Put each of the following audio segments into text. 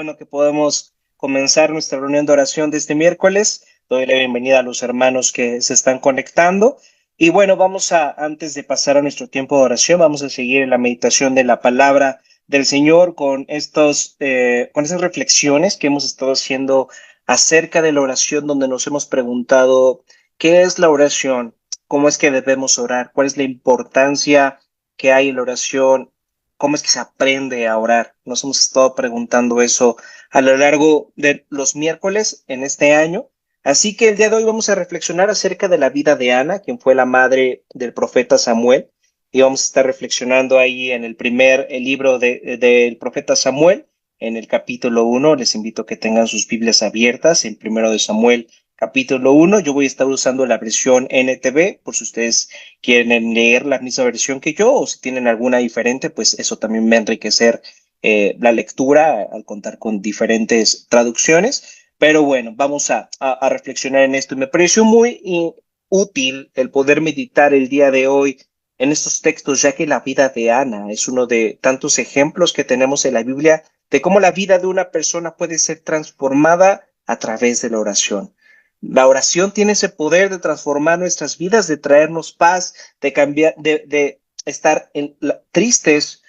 bueno que podemos comenzar nuestra reunión de oración de este miércoles. Doy la bienvenida a los hermanos que se están conectando. Y bueno, antes de pasar a nuestro tiempo de oración, vamos a seguir en la meditación de la palabra del Señor con con esas reflexiones que hemos estado haciendo acerca de la oración, donde nos hemos preguntado qué es la oración, cómo es que debemos orar, cuál es la importancia que hay en la oración, cómo es que se aprende a orar. Nos hemos estado preguntando eso a lo largo de los miércoles en este año. Así que el día de hoy vamos a reflexionar acerca de la vida de Ana, quien fue la madre del profeta Samuel. Y vamos a estar reflexionando ahí en el libro del profeta Samuel, en el capítulo 1. Les invito a que tengan sus Biblias abiertas en primero de Samuel, capítulo 1. Yo voy a estar usando la versión NTV, por si ustedes quieren leer la misma versión que yo, o si tienen alguna diferente, pues eso también va a enriquecer la lectura al contar con diferentes traducciones. Pero bueno, vamos a reflexionar en esto. Y me pareció muy útil el poder meditar el día de hoy en estos textos, ya que la vida de Ana es uno de tantos ejemplos que tenemos en la Biblia de cómo la vida de una persona puede ser transformada a través de la oración. La oración tiene ese poder de transformar nuestras vidas, de traernos paz, de cambiar, de estar tristes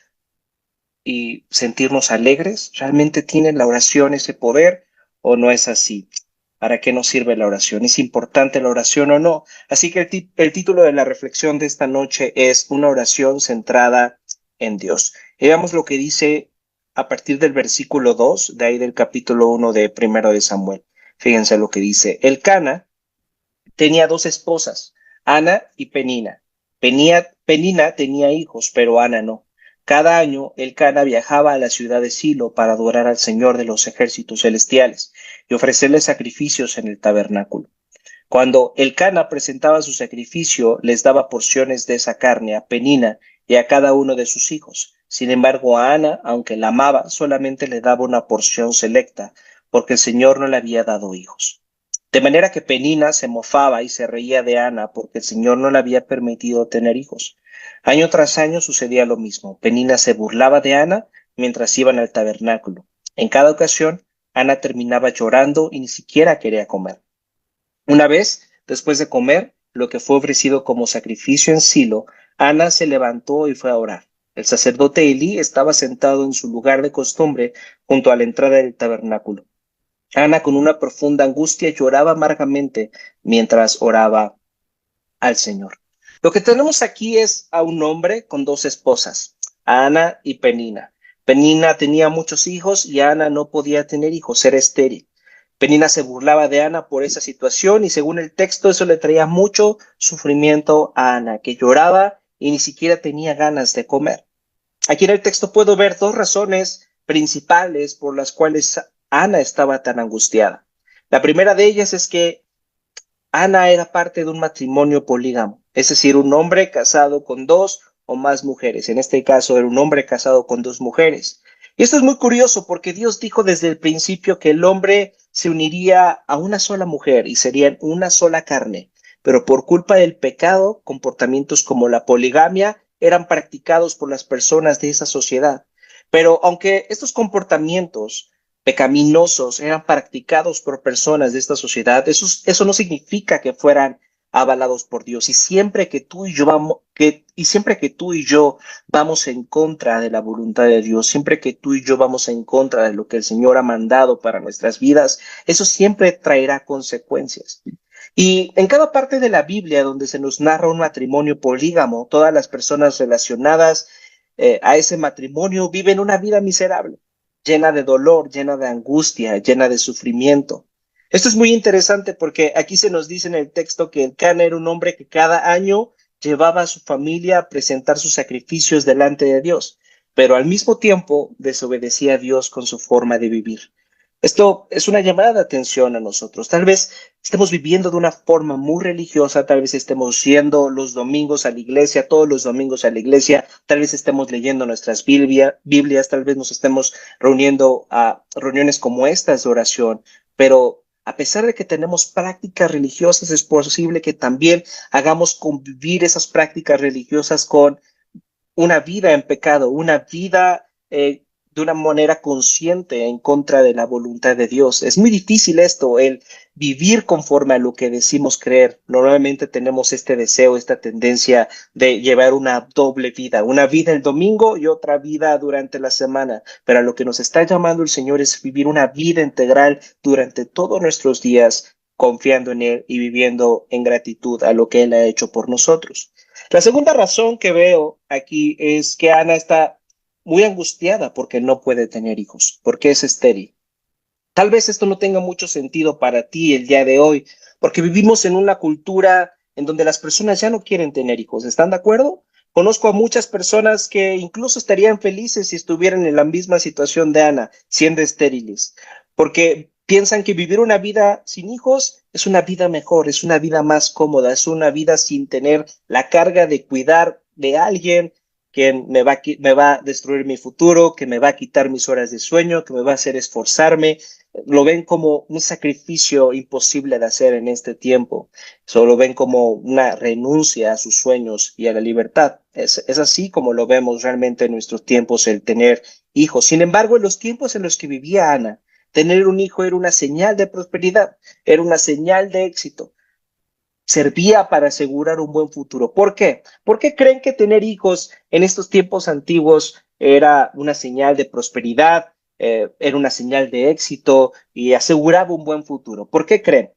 y sentirnos alegres. ¿Realmente tiene la oración ese poder o no es así? ¿Para qué nos sirve la oración? ¿Es importante la oración o no? Así que el título de la reflexión de esta noche es una oración centrada en Dios. Y veamos lo que dice a partir del versículo 2, de ahí del capítulo 1 de Primero de Samuel. Fíjense lo que dice. Elcana tenía dos esposas, Ana y Penina. Penina tenía hijos, pero Ana no. Cada año Elcana viajaba a la ciudad de Silo para adorar al Señor de los ejércitos celestiales y ofrecerle sacrificios en el tabernáculo. Cuando Elcana presentaba su sacrificio, les daba porciones de esa carne a Penina y a cada uno de sus hijos. Sin embargo, a Ana, aunque la amaba, solamente le daba una porción selecta, porque el Señor no le había dado hijos. De manera que Penina se mofaba y se reía de Ana porque el Señor no le había permitido tener hijos. Año tras año sucedía lo mismo. Penina se burlaba de Ana mientras iban al tabernáculo. En cada ocasión, Ana terminaba llorando y ni siquiera quería comer. Una vez, después de comer lo que fue ofrecido como sacrificio en Silo, Ana se levantó y fue a orar. El sacerdote Elí estaba sentado en su lugar de costumbre junto a la entrada del tabernáculo. Ana, con una profunda angustia, lloraba amargamente mientras oraba al Señor. Lo que tenemos aquí es a un hombre con dos esposas, a Ana y Penina. Penina tenía muchos hijos y Ana no podía tener hijos, era estéril. Penina se burlaba de Ana por esa situación y según el texto eso le traía mucho sufrimiento a Ana, que lloraba y ni siquiera tenía ganas de comer. Aquí en el texto puedo ver dos razones principales por las cuales Ana estaba tan angustiada. La primera de ellas es que Ana era parte de un matrimonio polígamo, es decir, un hombre casado con dos o más mujeres. En este caso era un hombre casado con dos mujeres. Y esto es muy curioso porque Dios dijo desde el principio que el hombre se uniría a una sola mujer y serían una sola carne. Pero por culpa del pecado, comportamientos como la poligamia eran practicados por las personas de esa sociedad. Pero aunque estos comportamientos pecaminosos eran practicados por personas de esta sociedad, eso no significa que fueran avalados por Dios. Y siempre que tú y yo vamos en contra de la voluntad de Dios, siempre que tú y yo vamos en contra de lo que el Señor ha mandado para nuestras vidas, eso siempre traerá consecuencias. Y en cada parte de la Biblia donde se nos narra un matrimonio polígamo, todas las personas relacionadas a ese matrimonio viven una vida miserable, llena de dolor, llena de angustia, llena de sufrimiento. Esto es muy interesante porque aquí se nos dice en el texto que Elcana era un hombre que cada año llevaba a su familia a presentar sus sacrificios delante de Dios, pero al mismo tiempo desobedecía a Dios con su forma de vivir. Esto es una llamada de atención a nosotros. Tal vez estemos viviendo de una forma muy religiosa, tal vez estemos yendo los domingos a la iglesia, todos los domingos a la iglesia, tal vez estemos leyendo nuestras Biblias, tal vez nos estemos reuniendo a reuniones como estas de oración, pero a pesar de que tenemos prácticas religiosas, es posible que también hagamos convivir esas prácticas religiosas con una vida en pecado, una vida de una manera consciente en contra de la voluntad de Dios. Es muy difícil esto, el vivir conforme a lo que decimos creer. Normalmente tenemos este deseo, esta tendencia de llevar una doble vida, una vida el domingo y otra vida durante la semana. Pero a lo que nos está llamando el Señor es vivir una vida integral durante todos nuestros días, confiando en Él y viviendo en gratitud a lo que Él ha hecho por nosotros. La segunda razón que veo aquí es que Ana está muy angustiada porque no puede tener hijos, porque es estéril. Tal vez esto no tenga mucho sentido para ti el día de hoy, porque vivimos en una cultura en donde las personas ya no quieren tener hijos. ¿Están de acuerdo? Conozco a muchas personas que incluso estarían felices si estuvieran en la misma situación de Ana, siendo estériles, porque piensan que vivir una vida sin hijos es una vida mejor, es una vida más cómoda, es una vida sin tener la carga de cuidar de alguien que me va a destruir mi futuro, que me va a quitar mis horas de sueño, que me va a hacer esforzarme. Lo ven como un sacrificio imposible de hacer en este tiempo. Solo ven como una renuncia a sus sueños y a la libertad. Es así como lo vemos realmente en nuestros tiempos, el tener hijos. Sin embargo, en los tiempos en los que vivía Ana, tener un hijo era una señal de prosperidad, era una señal de éxito, servía para asegurar un buen futuro. ¿Por qué? ¿Por qué creen que tener hijos en estos tiempos antiguos era una señal de prosperidad, era una señal de éxito y aseguraba un buen futuro? ¿Por qué creen?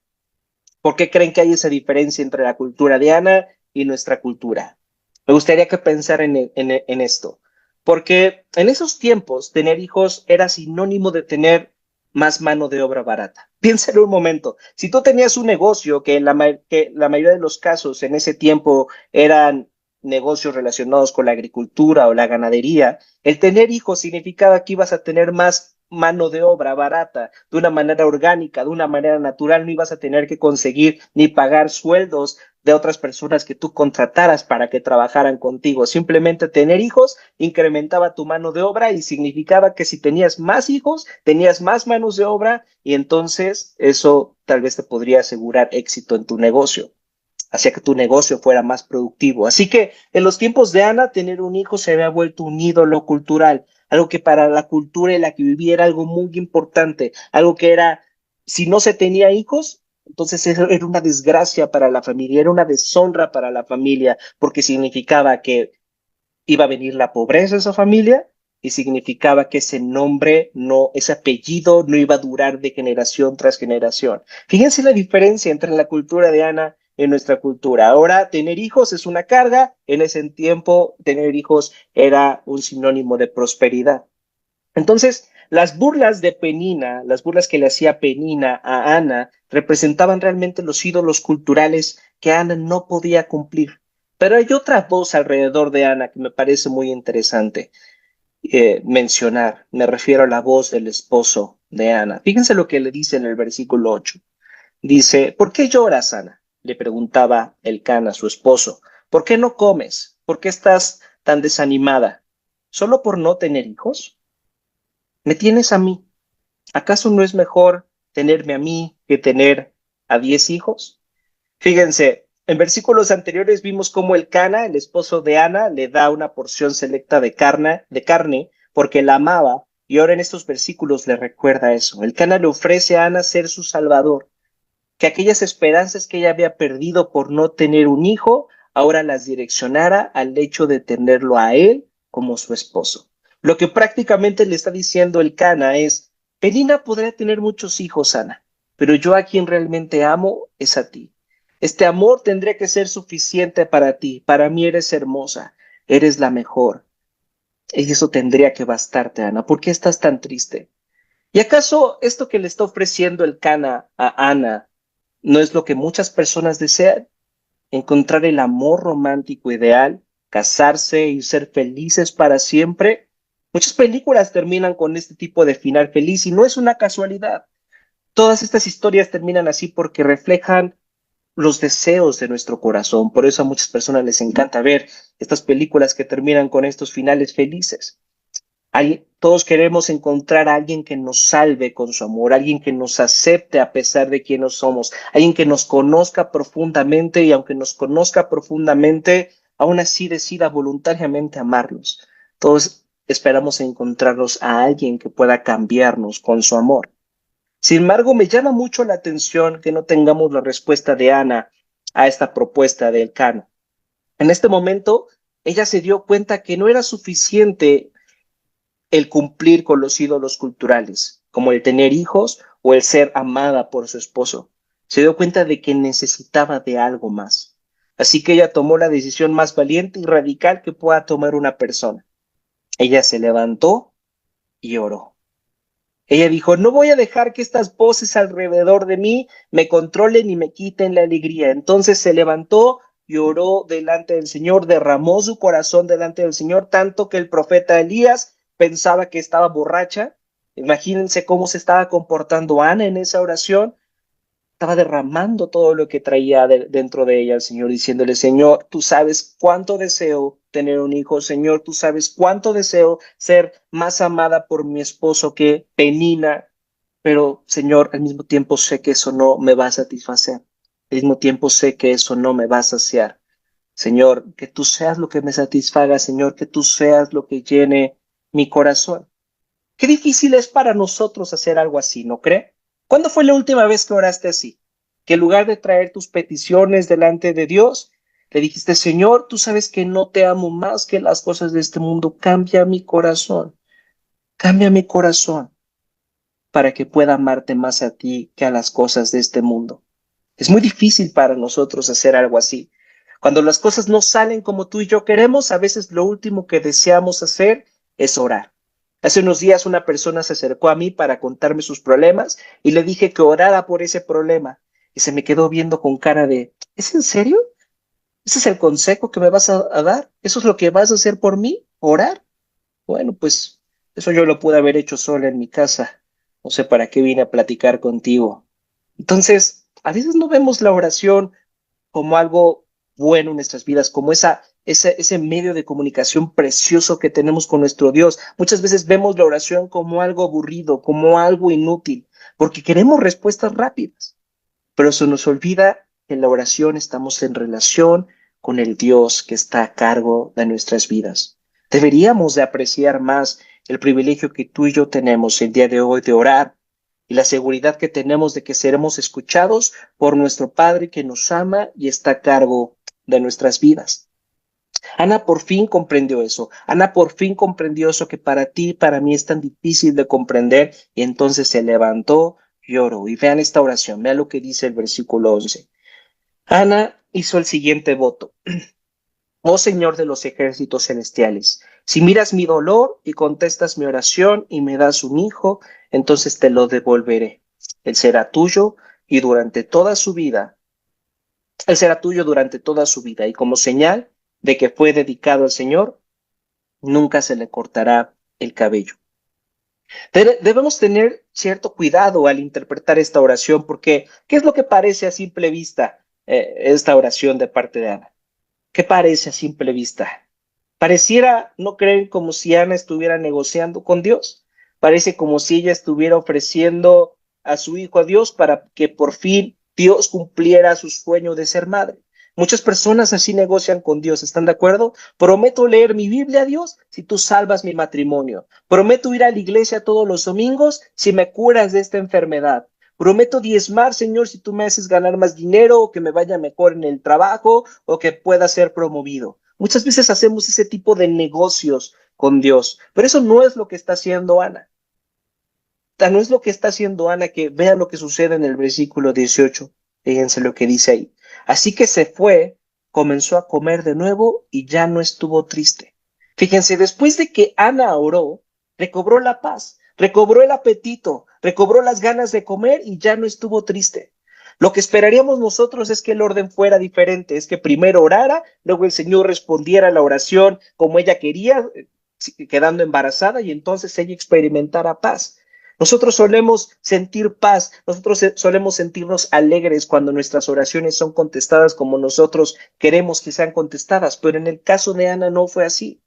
¿Por qué creen que hay esa diferencia entre la cultura de Ana y nuestra cultura? Me gustaría que pensaran en esto, porque en esos tiempos tener hijos era sinónimo de tener más mano de obra barata. Piénsalo un momento, si tú tenías un negocio que la mayoría de los casos en ese tiempo eran negocios relacionados con la agricultura o la ganadería, el tener hijos significaba que ibas a tener más mano de obra barata, de una manera orgánica, de una manera natural, no ibas a tener que conseguir ni pagar sueldos de otras personas que tú contrataras para que trabajaran contigo. Simplemente tener hijos incrementaba tu mano de obra y significaba que si tenías más hijos, tenías más manos de obra y entonces eso tal vez te podría asegurar éxito en tu negocio, hacía que tu negocio fuera más productivo. Así que en los tiempos de Ana, tener un hijo se había vuelto un ídolo cultural, algo que para la cultura en la que vivía era algo muy importante, algo que era, si no se tenía hijos, entonces era una desgracia para la familia, era una deshonra para la familia, porque significaba que iba a venir la pobreza a esa familia y significaba que ese nombre, no, ese apellido no iba a durar de generación tras generación. Fíjense la diferencia entre la cultura de Ana y nuestra cultura. Ahora tener hijos es una carga, en ese tiempo tener hijos era un sinónimo de prosperidad. Entonces, las burlas de Penina, las burlas que le hacía Penina a Ana, representaban realmente los ídolos culturales que Ana no podía cumplir. Pero hay otra voz alrededor de Ana que me parece muy interesante mencionar. Me refiero a la voz del esposo de Ana. Fíjense lo que le dice en el versículo 8. Dice, ¿por qué lloras, Ana? Le preguntaba Elcana, su esposo. ¿Por qué no comes? ¿Por qué estás tan desanimada? ¿Solo por no tener hijos? Me tienes a mí. ¿Acaso no es mejor tenerme a mí que tener a 10 hijos? Fíjense, en versículos anteriores vimos cómo el Cana, el esposo de Ana, le da una porción selecta de carne porque la amaba, y ahora en estos versículos le recuerda eso. El Cana le ofrece a Ana ser su salvador, que aquellas esperanzas que ella había perdido por no tener un hijo, ahora las direccionara al hecho de tenerlo a él como su esposo. Lo que prácticamente le está diciendo el Cana es, Penina podría tener muchos hijos, Ana, pero yo a quien realmente amo es a ti. Este amor tendría que ser suficiente para ti. Para mí eres hermosa, eres la mejor. Y eso tendría que bastarte, Ana. ¿Por qué estás tan triste? ¿Y acaso esto que le está ofreciendo el Cana a Ana no es lo que muchas personas desean? Encontrar el amor romántico ideal, casarse y ser felices para siempre. Muchas películas terminan con este tipo de final feliz y no es una casualidad. Todas estas historias terminan así porque reflejan los deseos de nuestro corazón. Por eso a muchas personas les encanta ver estas películas que terminan con estos finales felices. Todos queremos encontrar a alguien que nos salve con su amor, alguien que nos acepte a pesar de quienes somos, alguien que nos conozca profundamente y aunque nos conozca profundamente, aún así decida voluntariamente amarnos. Todos esperamos encontrarnos a alguien que pueda cambiarnos con su amor. Sin embargo, me llama mucho la atención que no tengamos la respuesta de Ana a esta propuesta de Elcano. En este momento, ella se dio cuenta que no era suficiente el cumplir con los ídolos culturales, como el tener hijos o el ser amada por su esposo. Se dio cuenta de que necesitaba de algo más. Así que ella tomó la decisión más valiente y radical que pueda tomar una persona. Ella se levantó y oró. Ella dijo, no voy a dejar que estas voces alrededor de mí me controlen y me quiten la alegría. Entonces se levantó y oró delante del Señor, derramó su corazón delante del Señor, tanto que el profeta Elías pensaba que estaba borracha. Imagínense cómo se estaba comportando Ana en esa oración. Estaba derramando todo lo que traía dentro de ella el Señor, diciéndole, Señor, tú sabes cuánto deseo tener un hijo, Señor, tú sabes cuánto deseo ser más amada por mi esposo que Penina, pero Señor, al mismo tiempo sé que eso no me va a satisfacer, al mismo tiempo sé que eso no me va a saciar. Señor, que tú seas lo que me satisfaga, Señor, que tú seas lo que llene mi corazón. Qué difícil es para nosotros hacer algo así, ¿no cree? ¿Cuándo fue la última vez que oraste así? Que en lugar de traer tus peticiones delante de Dios, le dijiste, Señor, tú sabes que no te amo más que las cosas de este mundo. Cambia mi corazón para que pueda amarte más a ti que a las cosas de este mundo. Es muy difícil para nosotros hacer algo así. Cuando las cosas no salen como tú y yo queremos, a veces lo último que deseamos hacer es orar. Hace unos días una persona se acercó a mí para contarme sus problemas y le dije que orara por ese problema y se me quedó viendo con cara de, ¿es en serio? ¿Ese es el consejo que me vas a dar? ¿Eso es lo que vas a hacer por mí? ¿Orar? Bueno, pues eso yo lo pude haber hecho sola en mi casa. No sé para qué vine a platicar contigo. Entonces, a veces no vemos la oración como algo bueno en nuestras vidas, como ese medio de comunicación precioso que tenemos con nuestro Dios. Muchas veces vemos la oración como algo aburrido, como algo inútil, porque queremos respuestas rápidas, pero se nos olvida que en la oración estamos en relación con el Dios que está a cargo de nuestras vidas. Deberíamos de apreciar más el privilegio que tú y yo tenemos el día de hoy de orar y la seguridad que tenemos de que seremos escuchados por nuestro Padre que nos ama y está a cargo de nuestras vidas. Ana por fin comprendió eso. Ana por fin comprendió eso que para ti y para mí es tan difícil de comprender y entonces se levantó y oró. Y vean esta oración, vean lo que dice el versículo 11. Ana hizo el siguiente voto. Oh Señor de los ejércitos celestiales, si miras mi dolor y contestas mi oración y me das un hijo, entonces te lo devolveré. Él será tuyo y durante toda su vida, él será tuyo durante toda su vida y como señal de que fue dedicado al Señor, nunca se le cortará el cabello. Debemos tener cierto cuidado al interpretar esta oración porque ¿qué es lo que parece a simple vista esta oración de parte de Ana? ¿Qué parece a simple vista? Pareciera, ¿no creen como si Ana estuviera negociando con Dios? Parece como si ella estuviera ofreciendo a su hijo a Dios para que por fin Dios cumpliera su sueño de ser madre. Muchas personas así negocian con Dios, ¿están de acuerdo? Prometo leer mi Biblia a Dios si tú salvas mi matrimonio. Prometo ir a la iglesia todos los domingos si me curas de esta enfermedad. Prometo diezmar, Señor, si tú me haces ganar más dinero o que me vaya mejor en el trabajo o que pueda ser promovido. Muchas veces hacemos ese tipo de negocios con Dios, pero eso no es lo que está haciendo Ana. No es lo que está haciendo Ana, que vean lo que sucede en el versículo 18. Fíjense lo que dice ahí. Así que se fue, comenzó a comer de nuevo y ya no estuvo triste. Fíjense, después de que Ana oró, recobró la paz, recobró el apetito, recobró las ganas de comer y ya no estuvo triste. Lo que esperaríamos nosotros es que el orden fuera diferente, es que primero orara, luego el Señor respondiera a la oración como ella quería, quedando embarazada y entonces ella experimentara paz. Nosotros solemos sentir paz, nosotros solemos sentirnos alegres cuando nuestras oraciones son contestadas como nosotros queremos que sean contestadas, pero en el caso de Ana no fue así.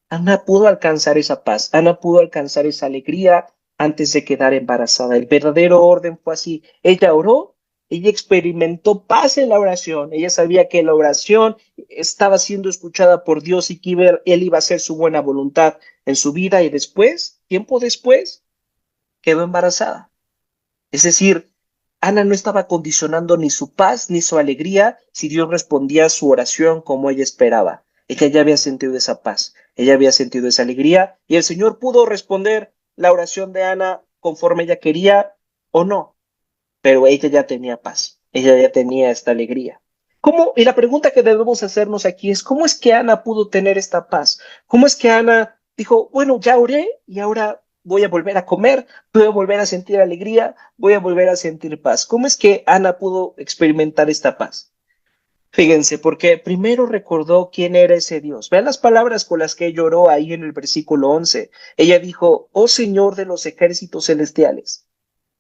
Ana pudo alcanzar esa paz, Ana pudo alcanzar esa alegría antes de quedar embarazada. El verdadero orden fue así. Ella oró ella experimentó paz en la oración, ella sabía que la oración estaba siendo escuchada por Dios y que él iba a hacer su buena voluntad en su vida y después, tiempo después, quedó embarazada. Es decir, Ana no estaba condicionando ni su paz ni su alegría si Dios respondía a su oración como ella esperaba. Ella ya había sentido esa paz, ella había sentido esa alegría y el Señor pudo responder la oración de Ana conforme ella quería o no, pero ella ya tenía paz, ella ya tenía esta alegría. ¿Cómo? Y la pregunta que debemos hacernos aquí es, ¿cómo es que Ana pudo tener esta paz? ¿Cómo es que Ana dijo, bueno, ya oré y ahora voy a volver a comer, voy a volver a sentir alegría, voy a volver a sentir paz? ¿Cómo es que Ana pudo experimentar esta paz? Fíjense, porque primero recordó quién era ese Dios. Vean las palabras con las que lloró ahí en el versículo 11. Ella dijo, oh Señor de los ejércitos celestiales.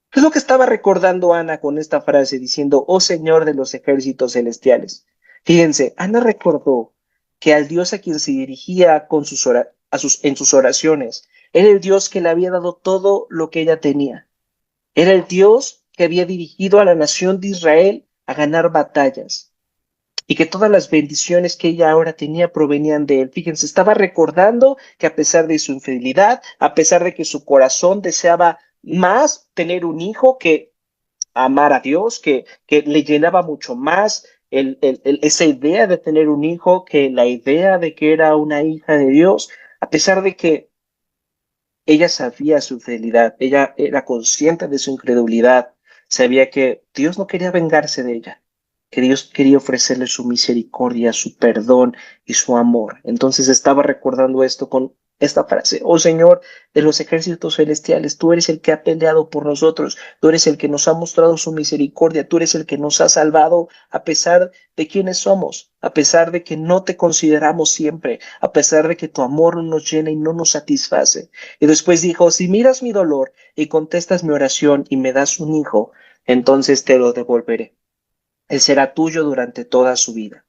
¿Qué es lo que estaba recordando Ana con esta frase diciendo, oh Señor de los ejércitos celestiales? Fíjense, Ana recordó que al Dios a quien se dirigía con en sus oraciones era el Dios que le había dado todo lo que ella tenía. Era el Dios que había dirigido a la nación de Israel a ganar batallas y que todas las bendiciones que ella ahora tenía provenían de él. Fíjense, estaba recordando que a pesar de su infidelidad, a pesar de que su corazón deseaba más tener un hijo que amar a Dios, que le llenaba mucho más esa idea de tener un hijo que la idea de que era una hija de Dios, a pesar de que ella sabía su fidelidad, ella era consciente de su incredulidad, sabía que Dios no quería vengarse de ella, que Dios quería ofrecerle su misericordia, su perdón y su amor. Entonces estaba recordando esto con esta frase, oh Señor de los ejércitos celestiales, tú eres el que ha peleado por nosotros, tú eres el que nos ha mostrado su misericordia, tú eres el que nos ha salvado a pesar de quienes somos, a pesar de que no te consideramos siempre, a pesar de que tu amor no nos llena y no nos satisface. Y después dijo, si miras mi dolor y contestas mi oración y me das un hijo, entonces te lo devolveré. Él será tuyo durante toda su vida.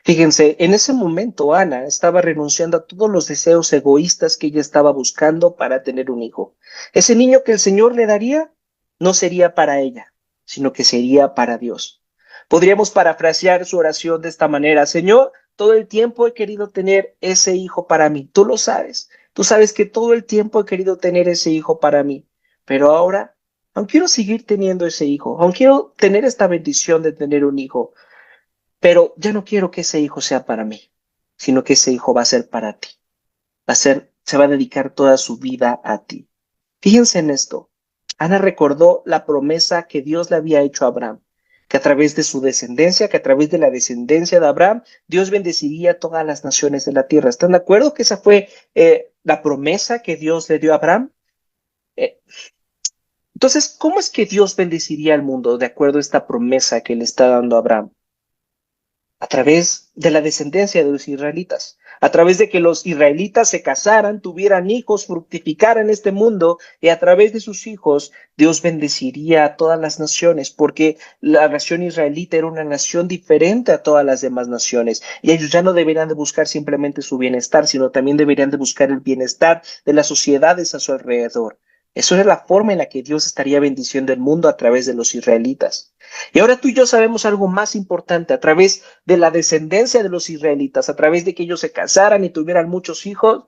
Fíjense, en ese momento Ana estaba renunciando a todos los deseos egoístas que ella estaba buscando para tener un hijo. Ese niño que el Señor le daría no sería para ella, sino que sería para Dios. Podríamos parafrasear su oración de esta manera, Señor, todo el tiempo he querido tener ese hijo para mí. Tú lo sabes. Tú sabes que todo el tiempo he querido tener ese hijo para mí. Pero ahora, aún quiero seguir teniendo ese hijo, aún quiero tener esta bendición de tener un hijo, pero ya no quiero que ese hijo sea para mí, sino que ese hijo va a ser para ti. Se va a dedicar toda su vida a ti. Fíjense en esto. Ana recordó la promesa que Dios le había hecho a Abraham, que a través de su descendencia, que a través de la descendencia de Abraham, Dios bendeciría a todas las naciones de la tierra. ¿Están de acuerdo que esa fue la promesa que Dios le dio a Abraham? Eh, entonces, ¿cómo es que Dios bendeciría al mundo de acuerdo a esta promesa que le está dando a Abraham? A través de la descendencia de los israelitas, a través de que los israelitas se casaran, tuvieran hijos, fructificaran este mundo y a través de sus hijos Dios bendeciría a todas las naciones porque la nación israelita era una nación diferente a todas las demás naciones y ellos ya no deberían de buscar simplemente su bienestar, sino también deberían de buscar el bienestar de las sociedades a su alrededor. Eso es la forma en la que Dios estaría bendiciendo el mundo a través de los israelitas. Y ahora tú y yo sabemos algo más importante, a través de la descendencia de los israelitas, a través de que ellos se casaran y tuvieran muchos hijos,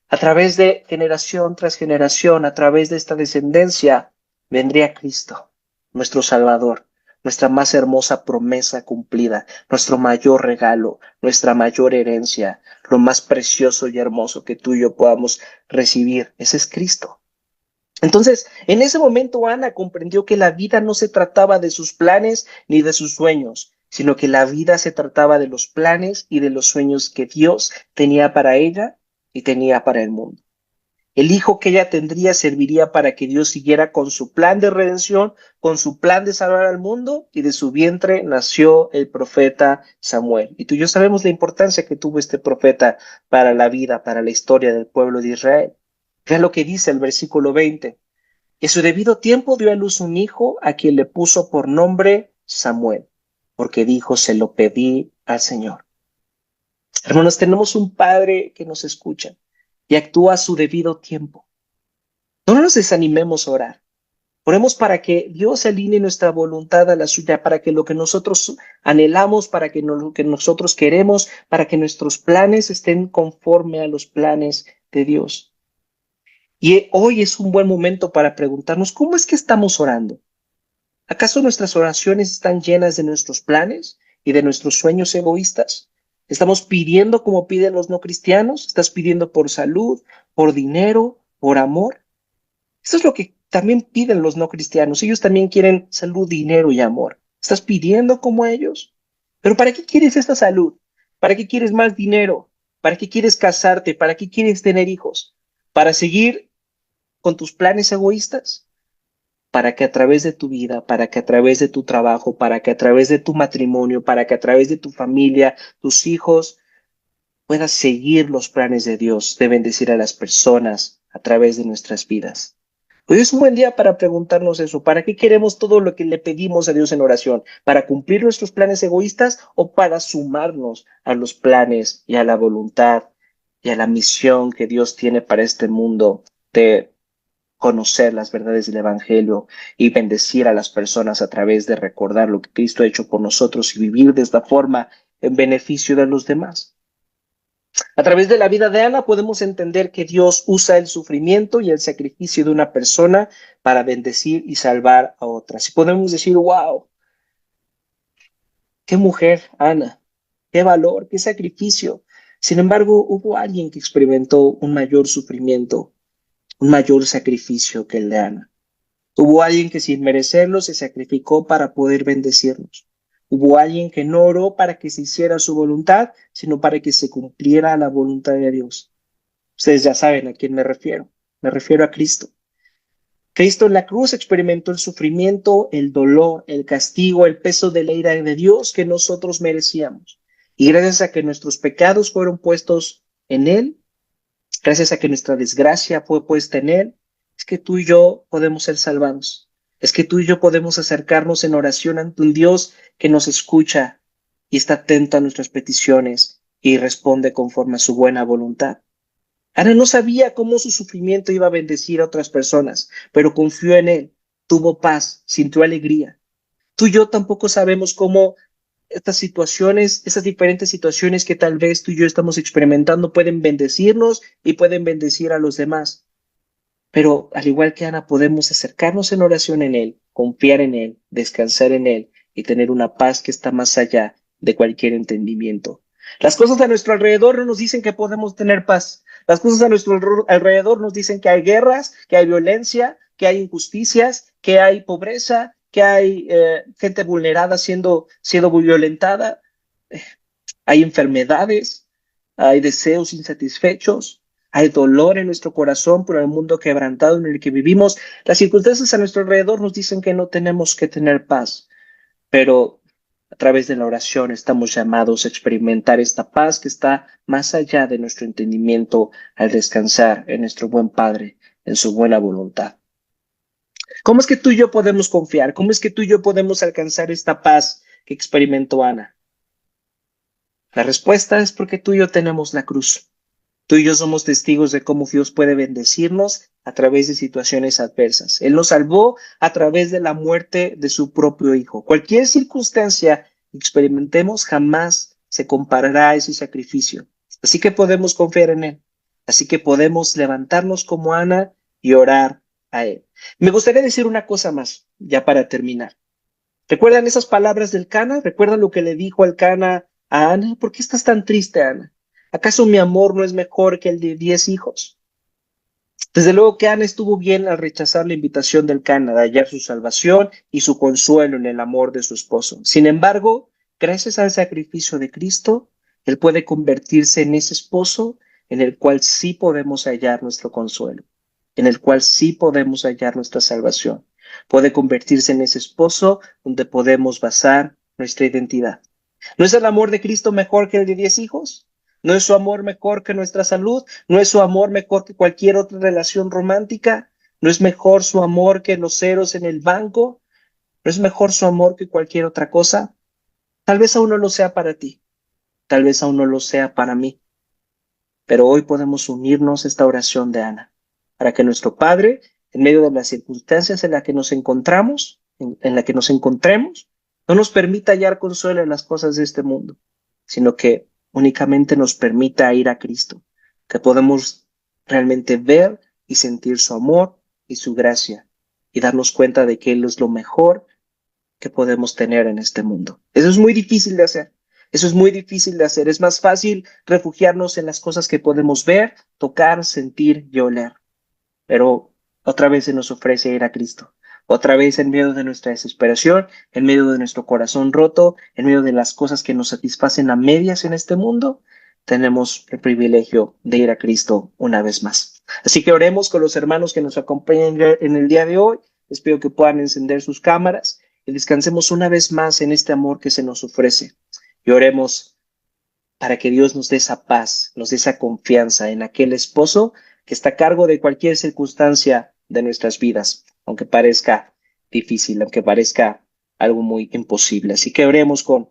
a través de generación tras generación, a través de esta descendencia, vendría Cristo, nuestro Salvador, nuestra más hermosa promesa cumplida, nuestro mayor regalo, nuestra mayor herencia, lo más precioso y hermoso que tú y yo podamos recibir. Ese es Cristo. Entonces, en ese momento Ana comprendió que la vida no se trataba de sus planes ni de sus sueños, sino que la vida se trataba de los planes y de los sueños que Dios tenía para ella y tenía para el mundo. El hijo que ella tendría serviría para que Dios siguiera con su plan de redención, con su plan de salvar al mundo, y de su vientre nació el profeta Samuel. Y tú y yo sabemos la importancia que tuvo este profeta para la vida, para la historia del pueblo de Israel. Vean lo que dice el versículo 20. En su debido tiempo dio a luz un hijo a quien le puso por nombre Samuel, porque dijo, se lo pedí al Señor. Hermanos, tenemos un Padre que nos escucha y actúa a su debido tiempo. No nos desanimemos a orar. Oremos para que Dios alinee nuestra voluntad a la suya, para que lo que nosotros anhelamos, para que lo que nosotros queremos, para que nuestros planes estén conforme a los planes de Dios. Y hoy es un buen momento para preguntarnos, ¿cómo es que estamos orando? ¿Acaso nuestras oraciones están llenas de nuestros planes y de nuestros sueños egoístas? ¿Estamos pidiendo como piden los no cristianos? ¿Estás pidiendo por salud, por dinero, por amor? Eso es lo que también piden los no cristianos. Ellos también quieren salud, dinero y amor. ¿Estás pidiendo como ellos? ¿Pero para qué quieres esta salud? ¿Para qué quieres más dinero? ¿Para qué quieres casarte? ¿Para qué quieres tener hijos? ¿Para seguir con tus planes egoístas? Para que a través de tu vida, para que a través de tu trabajo, para que a través de tu matrimonio, para que a través de tu familia, tus hijos, puedas seguir los planes de Dios de bendecir a las personas a través de nuestras vidas. Hoy es un buen día para preguntarnos eso. ¿Para qué queremos todo lo que le pedimos a Dios en oración? ¿Para cumplir nuestros planes egoístas o para sumarnos a los planes y a la voluntad y a la misión que Dios tiene para este mundo de conocer las verdades del Evangelio y bendecir a las personas a través de recordar lo que Cristo ha hecho por nosotros y vivir de esta forma en beneficio de los demás? A través de la vida de Ana podemos entender que Dios usa el sufrimiento y el sacrificio de una persona para bendecir y salvar a otras. Y podemos decir, wow, qué mujer, Ana, qué valor, qué sacrificio. Sin embargo, hubo alguien que experimentó un mayor sufrimiento, un mayor sacrificio que el de Ana. Hubo alguien que sin merecerlo se sacrificó para poder bendecirnos. Hubo alguien que no oró para que se hiciera su voluntad, sino para que se cumpliera la voluntad de Dios. Ustedes ya saben a quién me refiero. Me refiero a Cristo. Cristo en la cruz experimentó el sufrimiento, el dolor, el castigo, el peso de la ira de Dios que nosotros merecíamos. Y gracias a que nuestros pecados fueron puestos en Él, gracias a que nuestra desgracia fue puesta en Él, es que tú y yo podemos ser salvados. Es que tú y yo podemos acercarnos en oración ante un Dios que nos escucha y está atento a nuestras peticiones y responde conforme a su buena voluntad. Ana no sabía cómo su sufrimiento iba a bendecir a otras personas, pero confió en Él, tuvo paz, sintió alegría. Tú y yo tampoco sabemos cómo estas situaciones, estas diferentes situaciones que tal vez tú y yo estamos experimentando pueden bendecirnos y pueden bendecir a los demás. Pero al igual que Ana, podemos acercarnos en oración en Él, confiar en Él, descansar en Él y tener una paz que está más allá de cualquier entendimiento. Las cosas a nuestro alrededor no nos dicen que podemos tener paz. Las cosas a nuestro alrededor nos dicen que hay guerras, que hay violencia, que hay injusticias, que hay pobreza, que hay gente vulnerada siendo violentada, hay enfermedades, hay deseos insatisfechos, hay dolor en nuestro corazón por el mundo quebrantado en el que vivimos. Las circunstancias a nuestro alrededor nos dicen que no tenemos que tener paz, pero a través de la oración estamos llamados a experimentar esta paz que está más allá de nuestro entendimiento al descansar en nuestro buen Padre, en su buena voluntad. ¿Cómo es que tú y yo podemos confiar? ¿Cómo es que tú y yo podemos alcanzar esta paz que experimentó Ana? La respuesta es porque tú y yo tenemos la cruz. Tú y yo somos testigos de cómo Dios puede bendecirnos a través de situaciones adversas. Él nos salvó a través de la muerte de su propio Hijo. Cualquier circunstancia que experimentemos jamás se comparará a ese sacrificio. Así que podemos confiar en Él. Así que podemos levantarnos como Ana y orar a Él. Me gustaría decir una cosa más, ya para terminar. ¿Recuerdan esas palabras del Cana? ¿Recuerdan lo que le dijo el Cana a Ana? ¿Por qué estás tan triste, Ana? ¿Acaso mi amor no es mejor que el de 10 hijos? Desde luego que Ana estuvo bien al rechazar la invitación del Cana de hallar su salvación y su consuelo en el amor de su esposo. Sin embargo, gracias al sacrificio de Cristo, él puede convertirse en ese esposo en el cual sí podemos hallar nuestro consuelo, en el cual sí podemos hallar nuestra salvación. Puede convertirse en ese esposo donde podemos basar nuestra identidad. ¿No es el amor de Cristo mejor que el de 10 hijos? ¿No es su amor mejor que nuestra salud? ¿No es su amor mejor que cualquier otra relación romántica? ¿No es mejor su amor que los ceros en el banco? ¿No es mejor su amor que cualquier otra cosa? Tal vez aún no lo sea para ti, tal vez aún no lo sea para mí, pero hoy podemos unirnos a esta oración de Ana, para que nuestro Padre en medio de las circunstancias en las que nos encontramos, en la que nos encontremos, no nos permita hallar consuelo en las cosas de este mundo, sino que únicamente nos permita ir a Cristo, que podemos realmente ver y sentir su amor y su gracia y darnos cuenta de que Él es lo mejor que podemos tener en este mundo. Eso es muy difícil de hacer. Eso es muy difícil de hacer. Es más fácil refugiarnos en las cosas que podemos ver, tocar, sentir y oler. Pero otra vez se nos ofrece ir a Cristo. Otra vez en medio de nuestra desesperación, en medio de nuestro corazón roto, en medio de las cosas que nos satisfacen a medias en este mundo, tenemos el privilegio de ir a Cristo una vez más. Así que oremos con los hermanos que nos acompañan en el día de hoy. Les pido que puedan encender sus cámaras y descansemos una vez más en este amor que se nos ofrece. Y oremos para que Dios nos dé esa paz, nos dé esa confianza en aquel esposo que está a cargo de cualquier circunstancia de nuestras vidas, aunque parezca difícil, aunque parezca algo muy imposible. Así que oremos con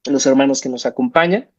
los hermanos que nos acompañan.